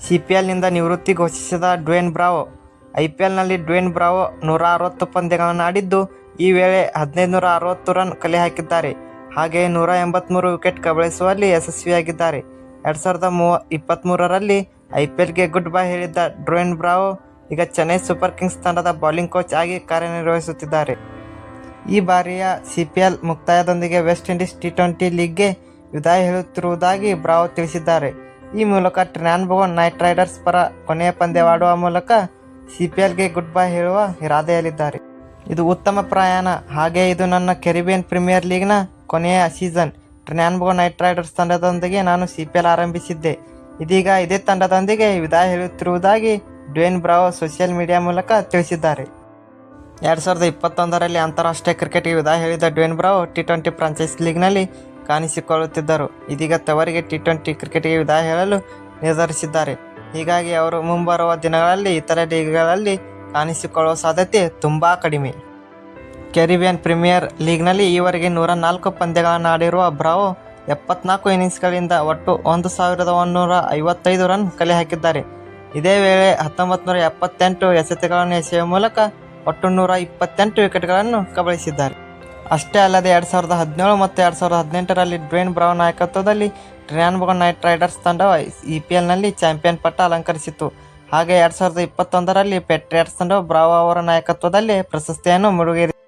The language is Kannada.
CPLನಿಂದ ನಿವೃತ್ತಿ ಘೋಷಿಸಿದ ಡ್ವೇನ್ ಬ್ರಾವೋ. IPLನಲ್ಲಿ ಡ್ವೇನ್ ಬ್ರಾವೋ 160 ಪಂದ್ಯಗಳನ್ನು ಆಡಿದ್ದು, ಈ ವೇಳೆ 1560 ರನ್ ಕಲೆ ಹಾಕಿದ್ದಾರೆ. ಹಾಗೆಯೇ 183 ವಿಕೆಟ್ ಕಬಳಿಸುವಲ್ಲಿ ಯಶಸ್ವಿಯಾಗಿದ್ದಾರೆ. 2023ರಲ್ಲಿ IPLಗೆ ಗುಡ್ ಬೈ ಹೇಳಿದ್ದ ಡ್ವೇನ್ ಬ್ರಾವೋ ಈಗ ಚೆನ್ನೈ ಸೂಪರ್ ಕಿಂಗ್ಸ್ ತಂಡದ ಬೌಲಿಂಗ್ ಕೋಚ್ ಆಗಿ ಕಾರ್ಯನಿರ್ವಹಿಸುತ್ತಿದ್ದಾರೆ. ಈ ಬಾರಿಯ CPL ಮುಕ್ತಾಯದೊಂದಿಗೆ ವೆಸ್ಟ್ ಇಂಡೀಸ್ T20 ಲೀಗ್ಗೆ ವಿದಾಯ ಹೇಳುತ್ತಿರುವುದಾಗಿ ಬ್ರಾವೋ ತಿಳಿಸಿದ್ದಾರೆ. ಈ ಮೂಲಕ ಟ್ರಿನಿಡಾಡ್ ನೈಟ್ ರೈಡರ್ಸ್ ಪರ ಕೊನೆಯ ಪಂದ್ಯವಾಡುವ ಮೂಲಕ CPLಗೆ ಗುಡ್ ಬೈ ಹೇಳುವ ಇರಾದೆಯಲ್ಲಿದ್ದಾರೆ. ಇದು ಉತ್ತಮ ಪ್ರಯಾಣ. ಹಾಗೆಯೇ ಇದು ನನ್ನ ಕೆರಿಬಿಯನ್ ಪ್ರೀಮಿಯರ್ ಲೀಗ್ನ ಕೊನೆಯ ಸೀಸನ್. ಟ್ರಿನಿಡಾಡ್ ನೈಟ್ ರೈಡರ್ಸ್ ತಂಡದೊಂದಿಗೆ ನಾನು CPL ಆರಂಭಿಸಿದ್ದೆ. ಇದೀಗ ಇದೇ ತಂಡದೊಂದಿಗೆ ವಿದಾಯ ಹೇಳುತ್ತಿರುವುದಾಗಿ ಡ್ವೇನ್ ಬ್ರಾವೋ ಸೋಷಿಯಲ್ ಮೀಡಿಯಾ ಮೂಲಕ ತಿಳಿಸಿದ್ದಾರೆ. 2021ರಲ್ಲಿ ಅಂತಾರಾಷ್ಟ್ರೀಯ ಕ್ರಿಕೆಟ್ಗೆ ವಿದಾಯ ಹೇಳಿದ ಡ್ವೇನ್ ಬ್ರಾವೋ T20 ಫ್ರಾಂಚೈಸ್ ಲೀಗ್ನಲ್ಲಿ ಕಾಣಿಸಿಕೊಳ್ಳುತ್ತಿದ್ದರು. ಇದೀಗ ತವರಿಗೆ T20 ಕ್ರಿಕೆಟ್ಗೆ ವಿದಾಯ ಹೇಳಲು ನಿರ್ಧರಿಸಿದ್ದಾರೆ. ಹೀಗಾಗಿ ಅವರು ಮುಂಬರುವ ದಿನಗಳಲ್ಲಿ ಇತರೆ ಲೀಗ್ಗಳಲ್ಲಿ ಕಾಣಿಸಿಕೊಳ್ಳುವ ಸಾಧ್ಯತೆ ತುಂಬಾ ಕಡಿಮೆ. ಕೆರಿಬಿಯನ್ ಪ್ರೀಮಿಯರ್ ಲೀಗ್ನಲ್ಲಿ ಈವರೆಗೆ 104 ಪಂದ್ಯಗಳನ್ನು ಆಡಿರುವ ಬ್ರಾವೋ 74 ಇನ್ನಿಂಗ್ಸ್ಗಳಿಂದ ಒಟ್ಟು 1155 ರನ್ ಕಲೆ ಹಾಕಿದ್ದಾರೆ. ಇದೇ ವೇಳೆ 1978 ಎಸೆತಗಳನ್ನು ಎಸೆಯುವ ಮೂಲಕ ಒಟ್ಟು 128 ವಿಕೆಟ್ಗಳನ್ನು ಕಬಳಿಸಿದ್ದಾರೆ. ಅಷ್ಟೇ ಅಲ್ಲದೆ 2017 ಮತ್ತು 2018ರಲ್ಲಿ ಡ್ವೇನ್ ಬ್ರಾವೋ ನಾಯಕತ್ವದಲ್ಲಿ ಟ್ರಿನಿಡಾಡ್ ನೈಟ್ ರೈಡರ್ಸ್ ತಂಡವು IPLನಲ್ಲಿ ಚಾಂಪಿಯನ್ ಪಟ್ಟ ಅಲಂಕರಿಸಿತು. ಹಾಗೆ 2021ರಲ್ಲಿ ಪೇಟ್ರಿಯಾಟ್ಸ್ ತಂಡವು ಬ್ರಾವೋ ಅವರ ನಾಯಕತ್ವದಲ್ಲಿ ಪ್ರಶಸ್ತಿಯನ್ನು ಮುಡಿಗೇರಿಸಿತು.